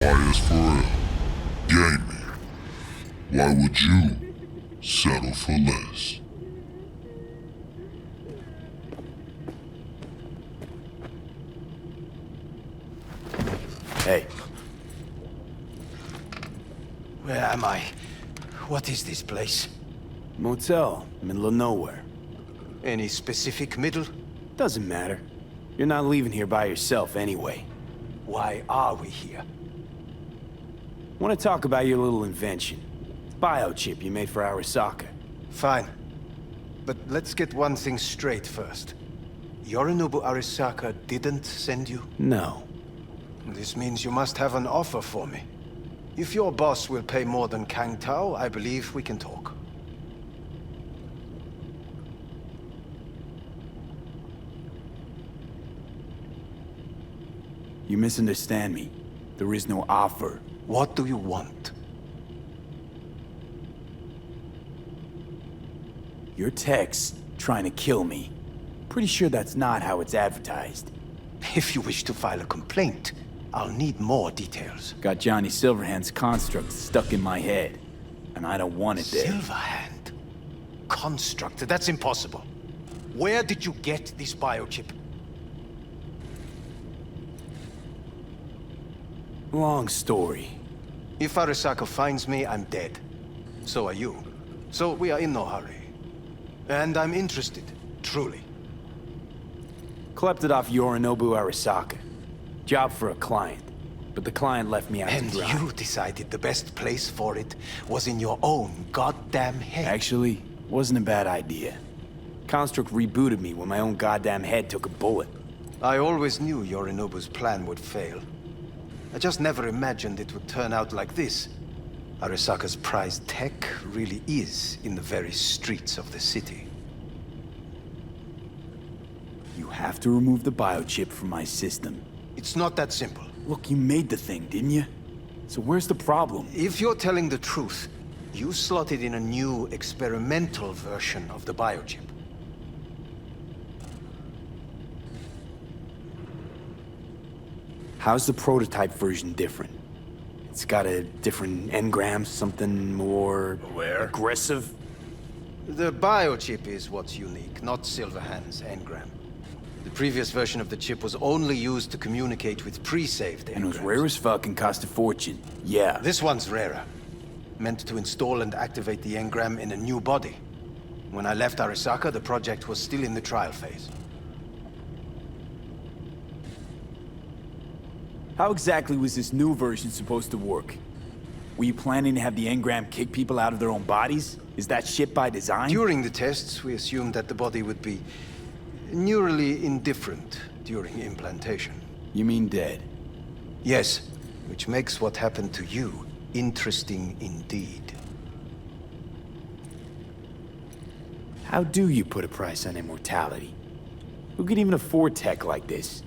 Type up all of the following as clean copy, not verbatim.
YS4L Gaming. Why would you settle for less? Hey. Where am I? What is this place? Motel, middle of nowhere. Any specific middle? Doesn't matter. You're not leaving here by yourself anyway. Why are we here? Want to talk about your little invention. Biochip you made for Arasaka. Fine. But let's get one thing straight first. Yorinobu Arasaka didn't send you? No. This means you must have an offer for me. If your boss will pay more than Kang Tao, I believe we can talk. You misunderstand me. There is no offer. What do you want? Your text trying to kill me. Pretty sure that's not how it's advertised. If you wish to file a complaint, I'll need more details. Got Johnny Silverhand's construct stuck in my head. And I don't want it there. Silverhand? Construct? That's impossible. Where did you get this biochip? Long story. If Arasaka finds me, I'm dead. So are you. So we are in no hurry. And I'm interested, truly. Klept it off Yorinobu Arasaka. Job for a client. But the client left me out And to dry. you decided the best place for it was in your own goddamn head. Actually, wasn't a bad idea. Construct rebooted me when my own goddamn head took a bullet. I always knew Yorinobu's plan would fail. I just never imagined it would turn out like this. Arasaka's prized tech really is in the very streets of the city. You have to remove the biochip from my system. It's not that simple. Look, you made the thing, didn't you? So where's the problem? If you're telling the truth, you slotted in a new experimental version of the biochip. How's the prototype version different? It's got a different engram, something more... aggressive? The biochip is what's unique, not Silverhand's engram. The previous version of the chip was only used to communicate with pre-saved engrams. And it was rare as fuck and cost a fortune. Yeah. This one's rarer. Meant to install and activate the engram in a new body. When I left Arasaka, the project was still in the trial phase. How exactly was this new version supposed to work? Were you planning to have the engram kick people out of their own bodies? Is that shit by design? During the tests, we assumed that the body would be neurally indifferent during implantation. You mean dead? Yes, which makes what happened to you interesting indeed. How do you put a price on immortality? Who could even afford tech like this?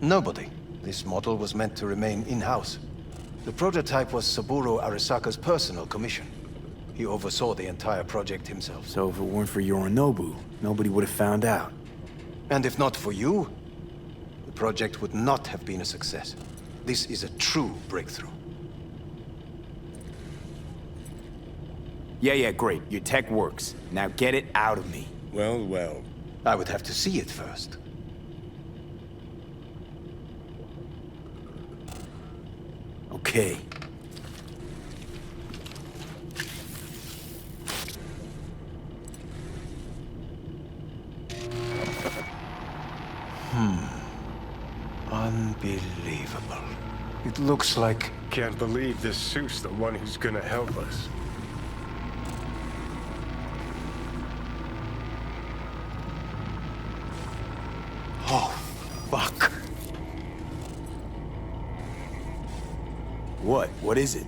Nobody. This model was meant to remain in-house. The prototype was Saburo Arasaka's personal commission. He oversaw the entire project himself. So if it weren't for Yorinobu, nobody would have found out. And if not for you, the project would not have been a success. This is a true breakthrough. Yeah, great. Your tech works. Now get it out of me. Well. I would have to see it first. Okay. Unbelievable. It looks like... Can't believe this suit's the one who's gonna help us. Oh, fuck. What? What is it?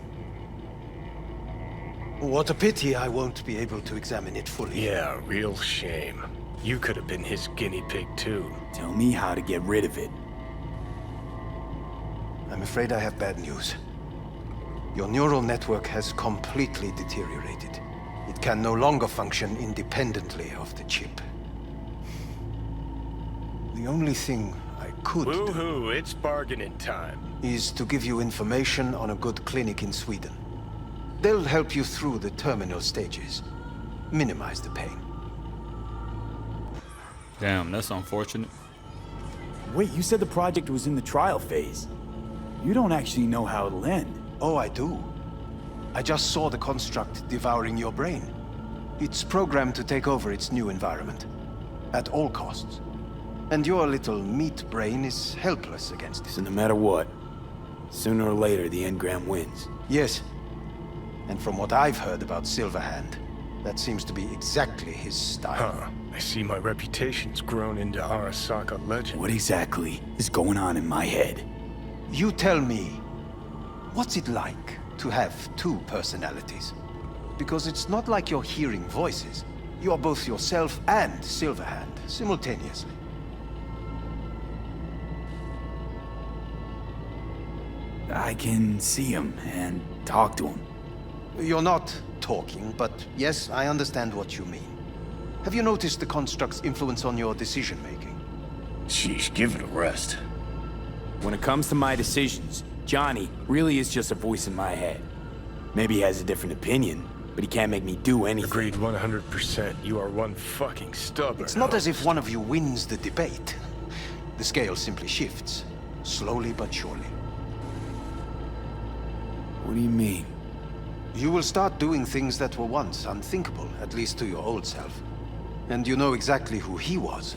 What a pity I won't be able to examine it fully. Yeah, real shame. You could have been his guinea pig too. Tell me how to get rid of it. I'm afraid I have bad news. Your neural network has completely deteriorated. It can no longer function independently of the chip. The only thing I could do... Woo-hoo, it's bargaining time. is to give you information on a good clinic in Sweden. They'll help you through the terminal stages. Minimize the pain. Damn, that's unfortunate. Wait, you said the project was in the trial phase. You don't actually know how it'll end. Oh, I do. I just saw the construct devouring your brain. It's programmed to take over its new environment. At all costs. And your little meat brain is helpless against it. So no matter what, sooner or later the Engram wins. Yes. And from what I've heard about Silverhand, that seems to be exactly his style. Huh. I see my reputation's grown into Arasaka legend. What exactly is going on in my head? You tell me, what's it like to have two personalities? Because it's not like you're hearing voices. You are both yourself and Silverhand, simultaneously. I can see him and talk to him. You're not talking, but yes, I understand what you mean. Have you noticed the construct's influence on your decision-making? Sheesh, give it a rest. When it comes to my decisions, Johnny really is just a voice in my head. Maybe he has a different opinion, but he can't make me do anything. Agreed 100%. You are one fucking stubborn. It's not as if one of you wins the debate. The scale simply shifts, slowly but surely. What do you mean? You will start doing things that were once unthinkable, at least to your old self. And you know exactly who he was.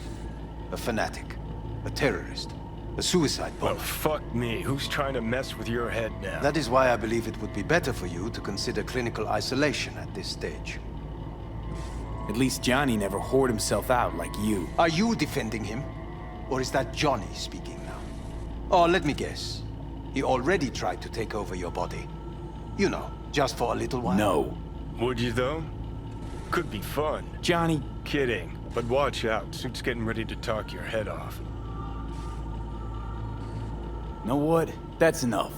A fanatic, a terrorist, a suicide bomber. Well, fuck me. Who's trying to mess with your head now? That is why I believe it would be better for you to consider clinical isolation at this stage. At least Johnny never whored himself out like you. Are you defending him? Or is that Johnny speaking now? Oh, let me guess. He already tried to take over your body. You know, just for a little while. No. Would you, though? Could be fun. Johnny. Kidding. But watch out. Suit's getting ready to talk your head off. Know what? That's enough.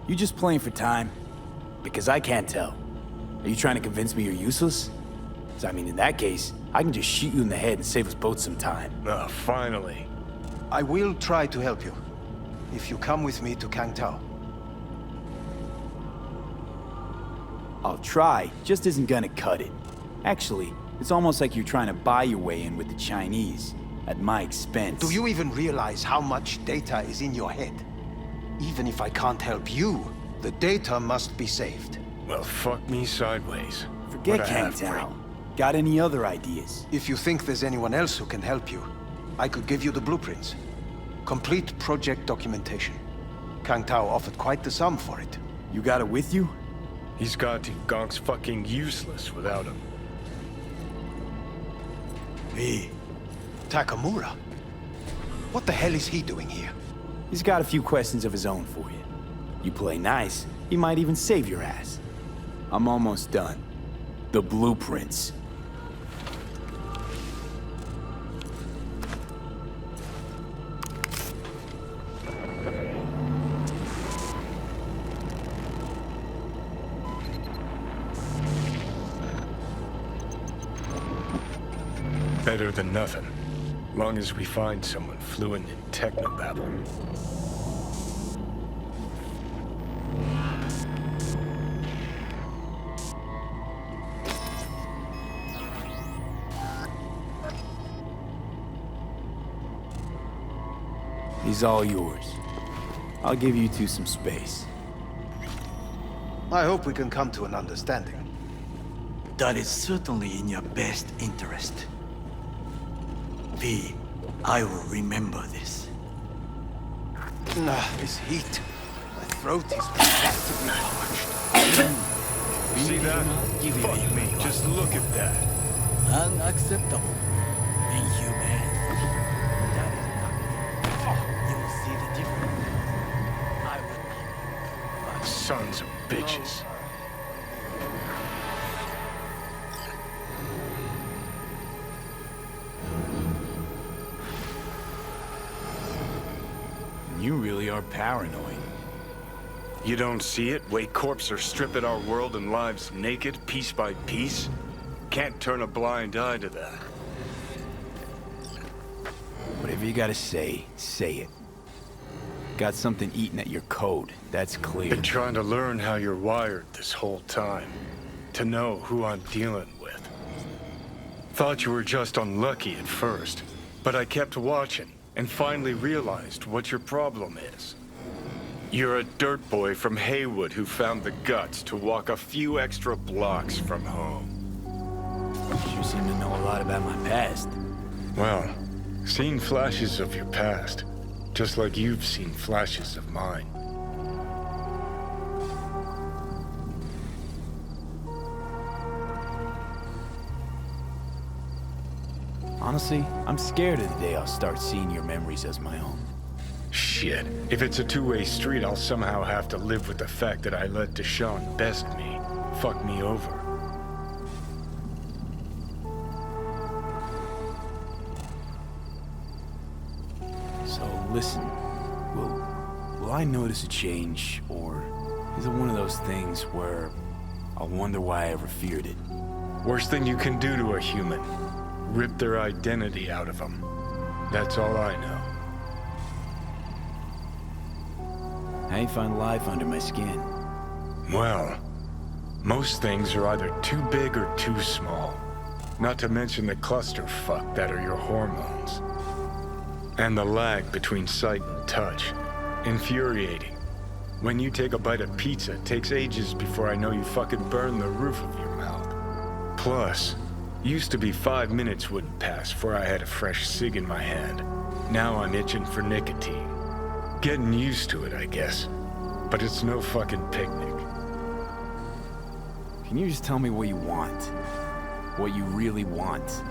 You just playing for time? Because I can't tell. Are you trying to convince me you're useless? 'Cause I mean, in that case, I can just shoot you in the head and save us both some time. Ah, finally. I will try to help you. If you come with me to Kangtao. I'll try, just isn't gonna cut it. Actually, it's almost like you're trying to buy your way in with the Chinese, at my expense. Do you even realize how much data is in your head? Even if I can't help you, the data must be saved. Well, fuck me sideways. Forget What a half-breed. Kangtao. Got any other ideas? If you think there's anyone else who can help you, I could give you the blueprints. Complete project documentation. Kangtao offered quite the sum for it. You got it with you? He's got to. Gonk's fucking useless without him. Hey, Takamura? What the hell is he doing here? He's got a few questions of his own for you. You play nice, he might even save your ass. I'm almost done. The blueprints. Better than nothing. Long as we find someone fluent in technobabble. He's all yours. I'll give you two some space. I hope we can come to an understanding. That is certainly in your best interest. V, I will remember this. This heat. My throat is practically parched. See that? Give it Fuck a me. Just look at that. Unacceptable. Inhumane. That is not. You will see the difference. I will. Sons of bitches. You really are paranoid. You don't see it? Way corps are stripping our world and lives naked, piece by piece? Can't turn a blind eye to that. Whatever you gotta say, say it. got something eating at your code, that's clear. Been trying to learn how you're wired this whole time. To know who I'm dealing with. Thought you were just unlucky at first, but I kept watching and finally realized what your problem is. You're a dirt boy from Haywood who found the guts to walk a few extra blocks from home. You seem to know a lot about my past. Well, seen flashes of your past, just like you've seen flashes of mine. Honestly, I'm scared of the day I'll start seeing your memories as my own. Shit. If it's a two-way street, I'll somehow have to live with the fact that I let Deshaun best me, fuck me over. So listen, will I notice a change, or is it one of those things where I'll wonder why I ever feared it? Worst thing you can do to a human. Rip their identity out of them. That's all I know. I ain't find life under my skin. Well, most things are either too big or too small. Not to mention the clusterfuck that are your hormones. And the lag between sight and touch. Infuriating. When you take a bite of pizza, it takes ages before I know you fucking burn the roof of your mouth. Plus, used to be 5 minutes wouldn't pass before I had a fresh cig in my hand. Now I'm itching for nicotine. Getting used to it, I guess. But it's no fucking picnic. Can you just tell me what you want? What you really want?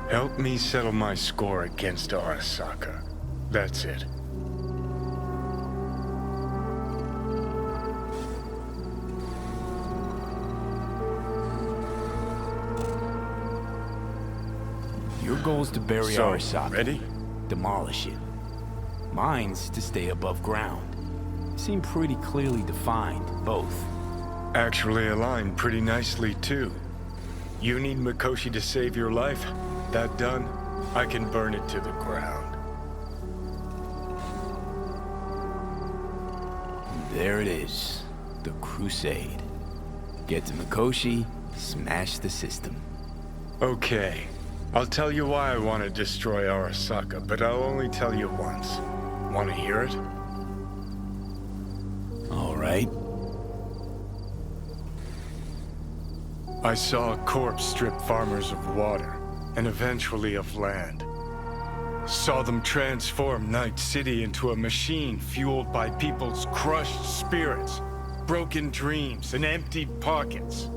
Help me settle my score against Arasaka. That's it. Your goal's to bury So, Arasaka. ready? Demolish it. Mine's to stay above ground. Seem pretty clearly defined, both. Actually aligned pretty nicely, too. You need Mikoshi to save your life? That done, I can burn it to the ground. And there it is. The Crusade. Get to Mikoshi, smash the system. Okay. I'll tell you why I want to destroy Arasaka, but I'll only tell you once. Want to hear it? All right. I saw a corpse strip farmers of water, and eventually of land. Saw them transform Night City into a machine fueled by people's crushed spirits, broken dreams, and emptied pockets.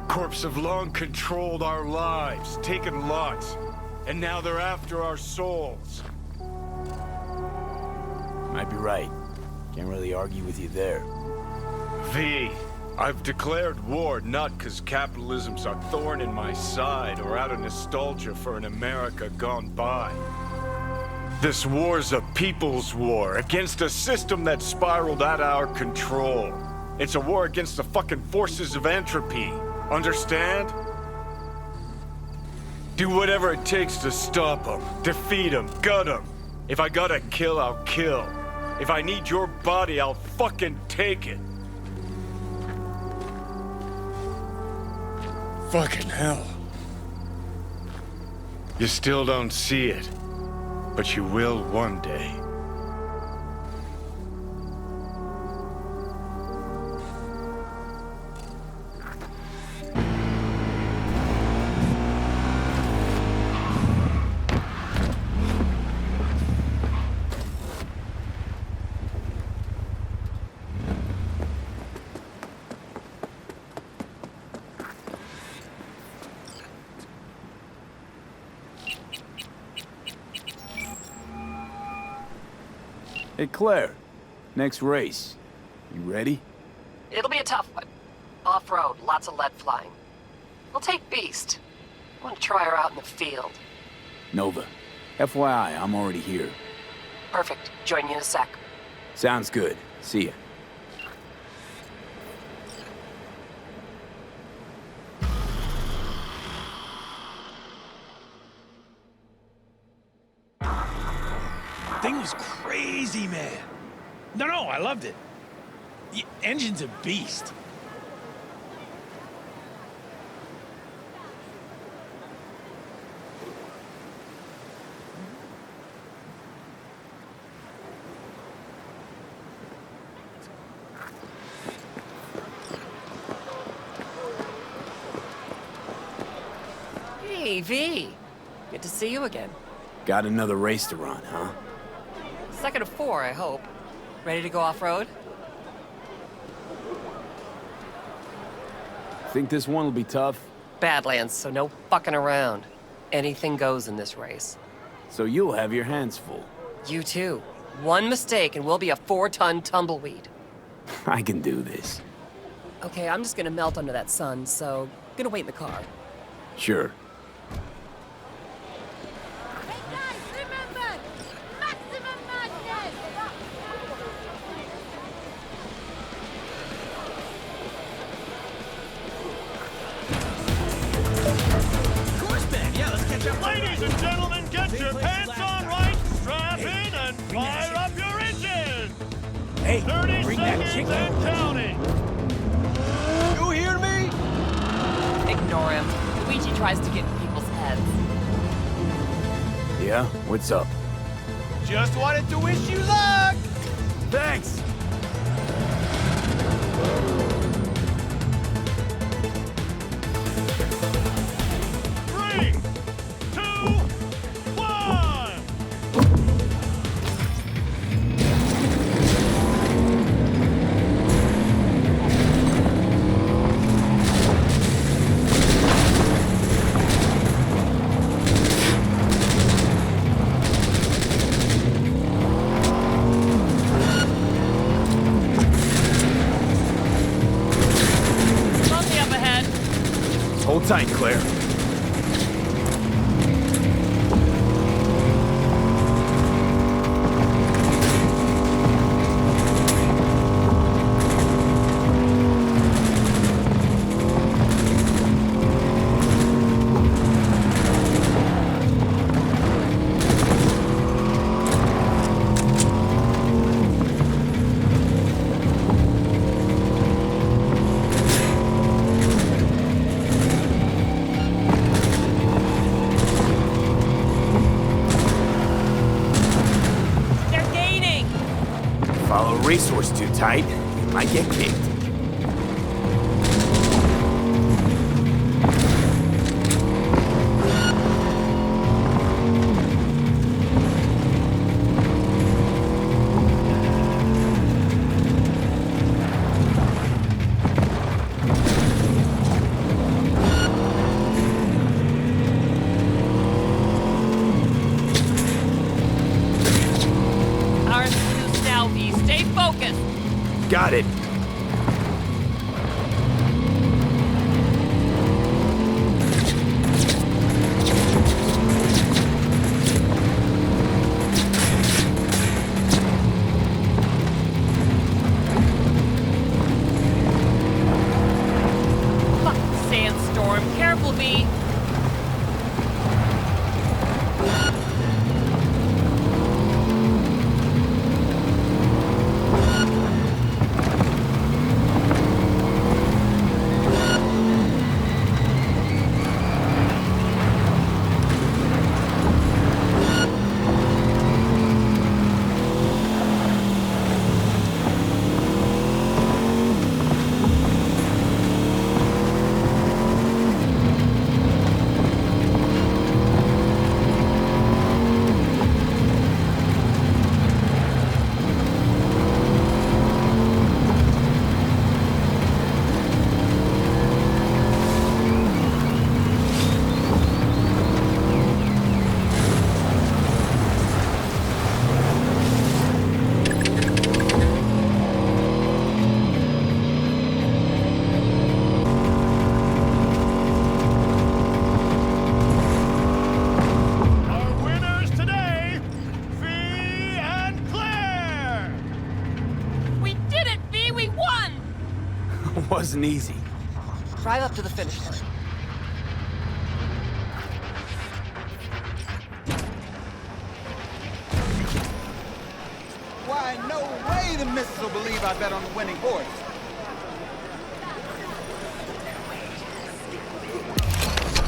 Corps have long controlled our lives, taken lots, and now they're after our souls. Might be right. Can't really argue with you there. V, I've declared war not because capitalism's a thorn in my side or out of nostalgia for an America gone by. This war's a people's war against a system that spiraled out of our control. It's a war against the fucking forces of entropy. Understand? Do whatever it takes to stop them, defeat them, gut them. If I gotta kill, I'll kill. If I need your body, I'll fucking take it. Fucking hell. You still don't see it, but you will one day. Hey, Claire. Next race. You ready? It'll be a tough one. Off-road, lots of lead flying. We'll take Beast. I want to try her out in the field. Nova. FYI, I'm already here. Perfect. Join you in a sec. Sounds good. See ya. Thing was crazy, man. No, I loved it. The engine's a beast. Hey, V. Good to see you again. Got another race to run, huh? Second of 4, I hope. Ready to go off-road? Think this one will be tough? Badlands, so no fucking around. Anything goes in this race. So you'll have your hands full. You too. One mistake and we'll be a 4-ton tumbleweed. I can do this. Okay, I'm just gonna melt under that sun, so gonna wait in the car. Sure. Hey guys, remember! Maximum madness! Of course, man. Yeah, let's catch up. Ladies and gentlemen, get your pants on right, strap in, and fire up your engine! Hey, 30 bring that seconds chicken. and counting! You hear me? Ignore him. Luigi tries to get in people's heads. Yeah? What's up? Just wanted to wish you luck! Thanks! Three, two, one! Bumpy up ahead. Hold tight, Claire. They're gaining! Follow a racehorse too tight, you might get kicked. Ours is now, V. Stay focused. Got it. Fucking sandstorm. Careful, V. Our winners today, V and Claire! We did it, V. We won! Wasn't easy. Drive up to the finish line. Why, no way the missus will believe I bet on the winning horse.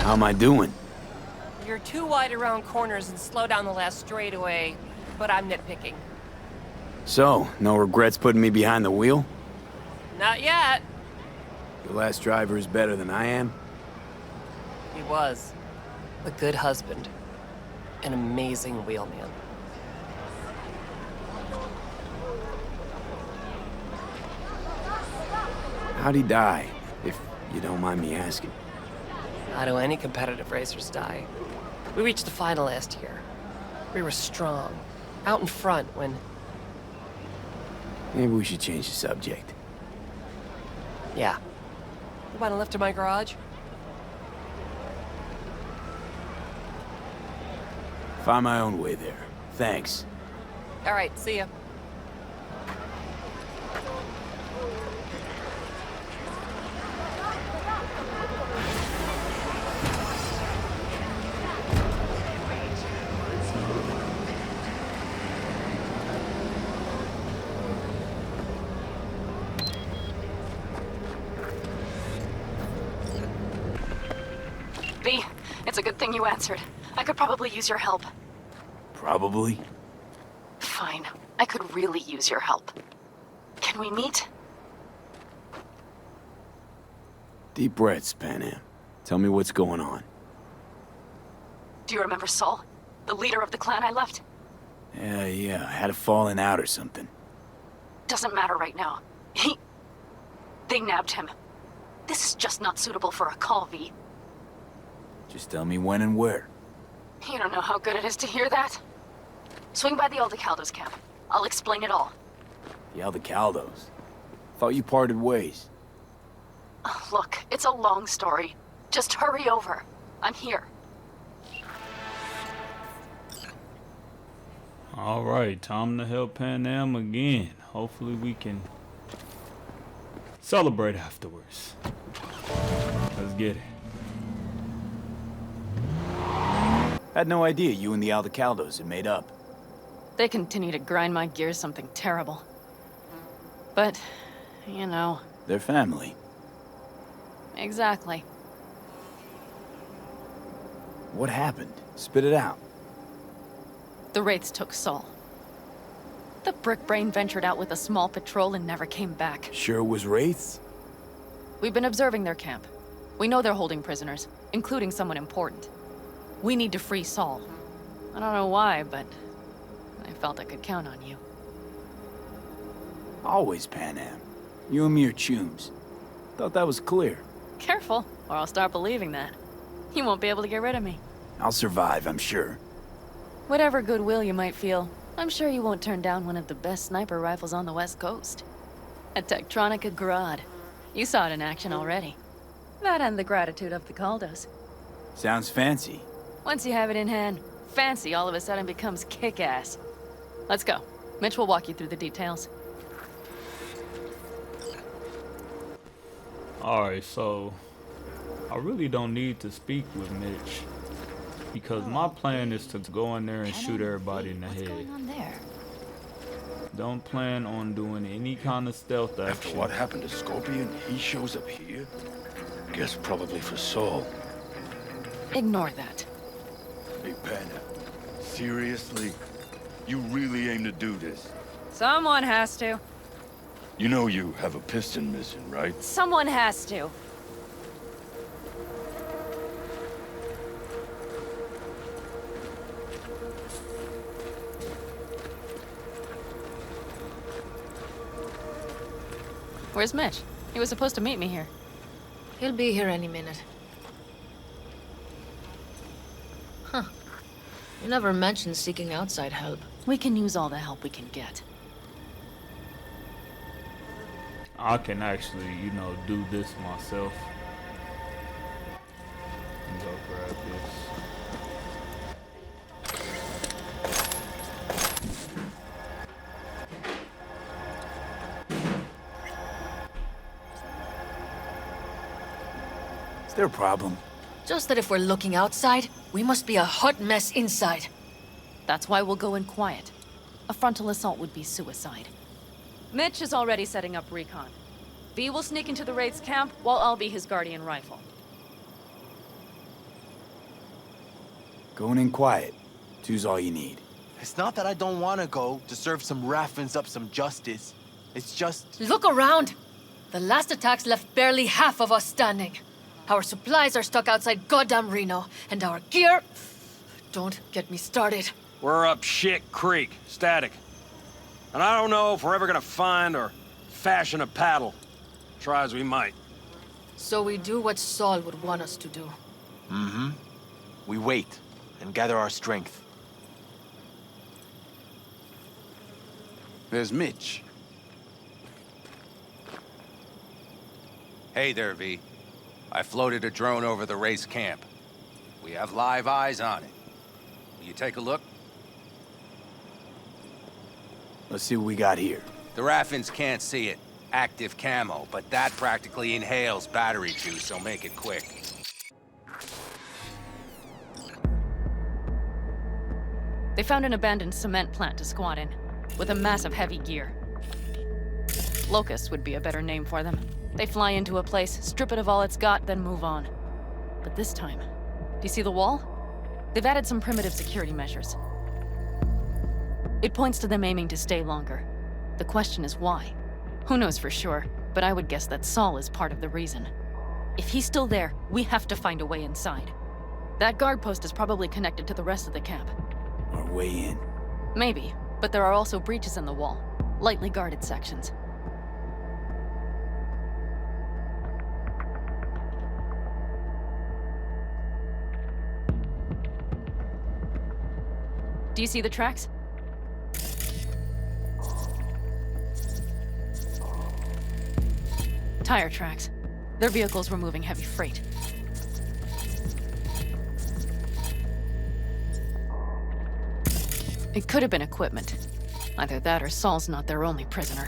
How am I doing? You're too wide around corners and slow down the last straightaway, but I'm nitpicking. So, no regrets putting me behind the wheel? Not yet. Your last driver is better than I am? He was. A good husband. An amazing wheelman. How'd he die, if you don't mind me asking? How do any competitive racers die? We reached the final last year. We were strong, out in front when... Maybe we should change the subject. Yeah. You want a lift to my garage? Find my own way there. Thanks. All right, see ya. V, it's a good thing you answered. I could probably use your help. Probably? Fine. I could really use your help. Can we meet? Deep breaths, Pan Am. Tell me what's going on. Do you remember Saul? The leader of the clan I left? Yeah, had a falling out or something. Doesn't matter right now. They nabbed him. This is just not suitable for a call, V. Just tell me when and where. You don't know how good it is to hear that. Swing by the Aldecaldos camp. I'll explain it all. The Aldecaldos? Thought you parted ways. Look, it's a long story. Just hurry over. I'm here. Alright, time to help Pan Am again. Hopefully we can celebrate afterwards. Let's get it. Had no idea you and the Aldecaldos had made up. They continue to grind my gears something terrible. But, you know... They're family. Exactly. What happened? Spit it out. The Wraiths took Saul. The Brickbrain ventured out with a small patrol and never came back. Sure it was Wraiths? We've been observing their camp. We know they're holding prisoners, including someone important. We need to free Saul. I don't know why, but I felt I could count on you. Always, Pan Am. You and me are chums. Thought that was clear. Careful, or I'll start believing that. You won't be able to get rid of me. I'll survive, I'm sure. Whatever goodwill you might feel, I'm sure you won't turn down one of the best sniper rifles on the West Coast. A Tektronica Grad. You saw it in action already. That and the gratitude of the Caldos. Sounds fancy. Once you have it in hand, fancy all of a sudden becomes kick-ass. Let's go. Mitch will walk you through the details. Alright, so I really don't need to speak with Mitch, because my plan is to go in there and shoot everybody in the head. What's going on there? Don't plan on doing any kind of stealth action. After what happened to Scorpion, he shows up here? Guess probably for Saul. Ignore that. Hey, Panda. Seriously? You really aim to do this? Someone has to. You know you have a piston missing, right? Someone has to. Where's Mitch? He was supposed to meet me here. He'll be here any minute. Huh. You never mentioned seeking outside help. We can use all the help we can get. I can actually, do this myself. Go grab this. Is there a problem? Just that if we're looking outside, we must be a hot mess inside. That's why we'll go in quiet. A frontal assault would be suicide. Mitch is already setting up recon. V will sneak into the Wraith's camp, while I'll be his guardian rifle. Going in quiet. Two's all you need. It's not that I don't want to go to serve some Raffins up some justice. It's just... Look around! The last attacks left barely half of us standing. Our supplies are stuck outside goddamn Reno, and our gear... Don't get me started. We're up shit creek, static. And I don't know if we're ever gonna find or fashion a paddle. Try as we might. So we do what Saul would want us to do. Mm-hmm. We wait and gather our strength. There's Mitch. Hey there, V. I floated a drone over the race camp. We have live eyes on it. Will you take a look? Let's see what we got here. The Raffins can't see it. Active camo, but that practically inhales battery juice, so make it quick. They found an abandoned cement plant to squat in, with a massive heavy gear. Locusts would be a better name for them. They fly into a place, strip it of all it's got, then move on. But this time, do you see the wall? They've added some primitive security measures. It points to them aiming to stay longer. The question is why? Who knows for sure, but I would guess that Saul is part of the reason. If he's still there, we have to find a way inside. That guard post is probably connected to the rest of the camp. Our way in. Maybe, but there are also breaches in the wall. Lightly guarded sections. Do you see the tracks? Tire tracks. Their vehicles were moving heavy freight. It could have been equipment. Either that or Saul's not their only prisoner.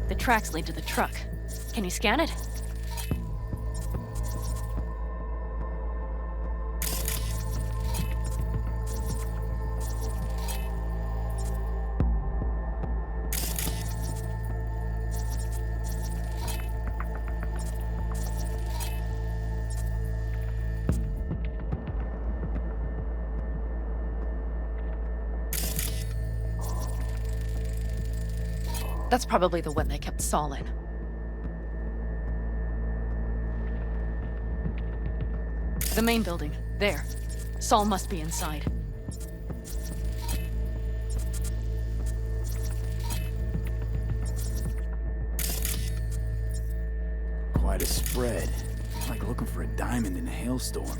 The tracks lead to the truck. Can you scan it? That's probably the one they kept Saul in. The main building. There. Saul must be inside. Quite a spread. Like looking for a diamond in a hailstorm.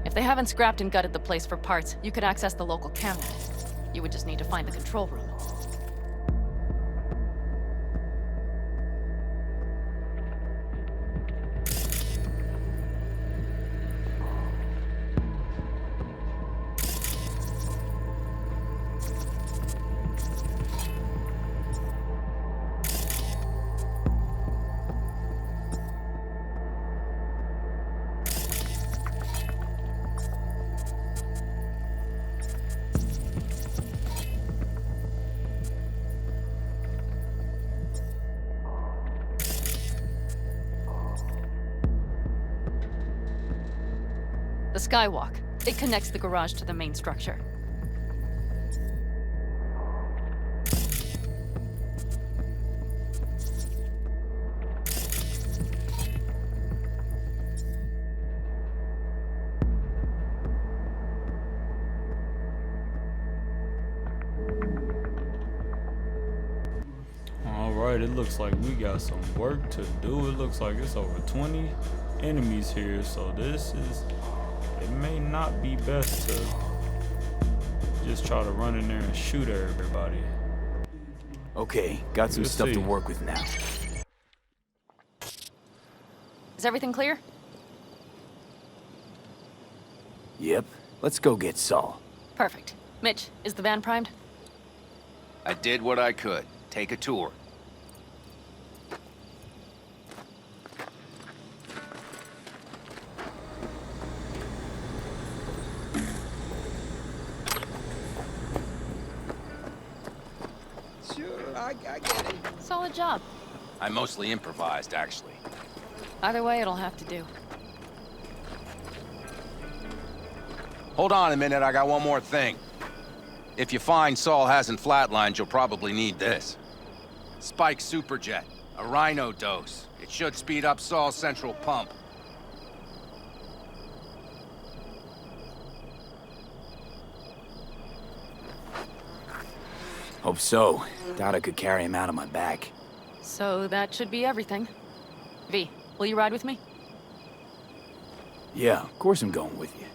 If they haven't scrapped and gutted the place for parts, you could access the local camera. You would just need to find the control room. The skywalk. It connects the garage to the main structure. Alright, it looks like we got some work to do. It looks like it's over 20 enemies here, so this is it may not be best to just try to run in there and shoot everybody. Okay, got some stuff to work with now. Is everything clear? Yep, let's go get Saul. Perfect. Mitch, is the van primed? I did what I could. Take a tour. Sure, I get it. Solid job. I mostly improvised, actually. Either way, it'll have to do. Hold on a minute, I got one more thing. If you find Saul hasn't flatlined, you'll probably need this. Spike Superjet, a Rhino dose. It should speed up Saul's central pump. Hope so. Doubt I could carry him out on my back. So that should be everything. V, will you ride with me? Yeah, of course I'm going with you.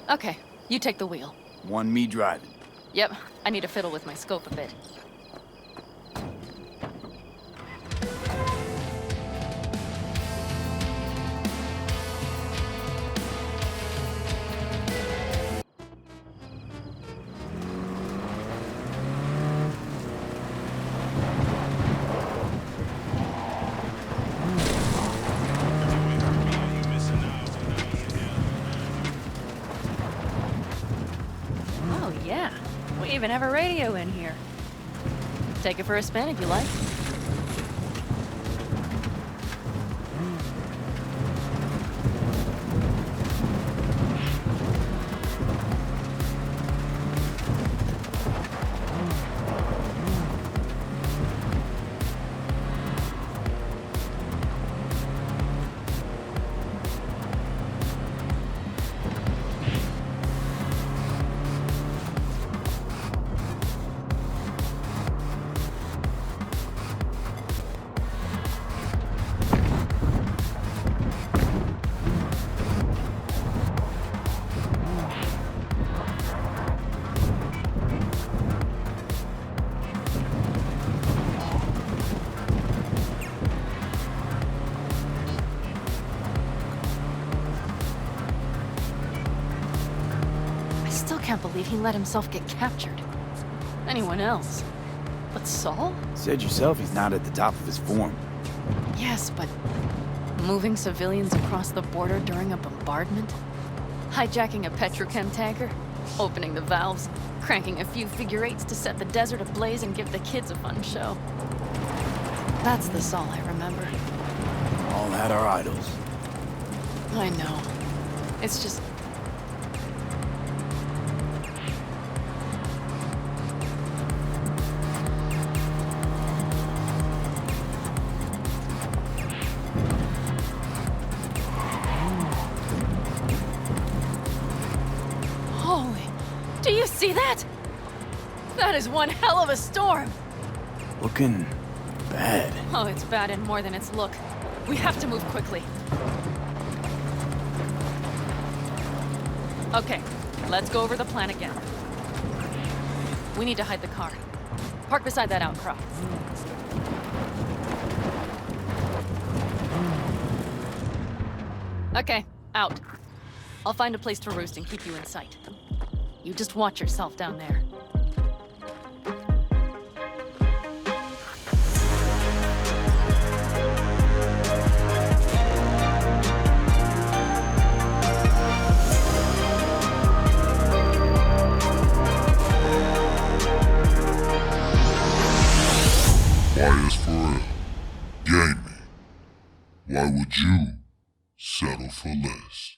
Okay, you take the wheel. Want me driving? Yep, I need to fiddle with my scope a bit. Oh yeah, we even have a radio in here. Take it for a spin if you like. Can't believe he let himself get captured. Anyone else? But Saul? Said yourself he's not at the top of his form. Yes, but moving civilians across the border during a bombardment? Hijacking a petrochem tanker? Opening the valves? Cranking a few figure eights to set the desert ablaze and give the kids a fun show? That's the Saul I remember. All had our idols. I know. It's just... Do you see that? That is one hell of a storm. Looking bad. Oh, it's bad and more than its look. We have to move quickly. Okay, let's go over the plan again. We need to hide the car. Park beside that outcrop. Okay, out. I'll find a place to roost and keep you in sight. You just watch yourself down there. YS4L Gaming. Why would you settle for less?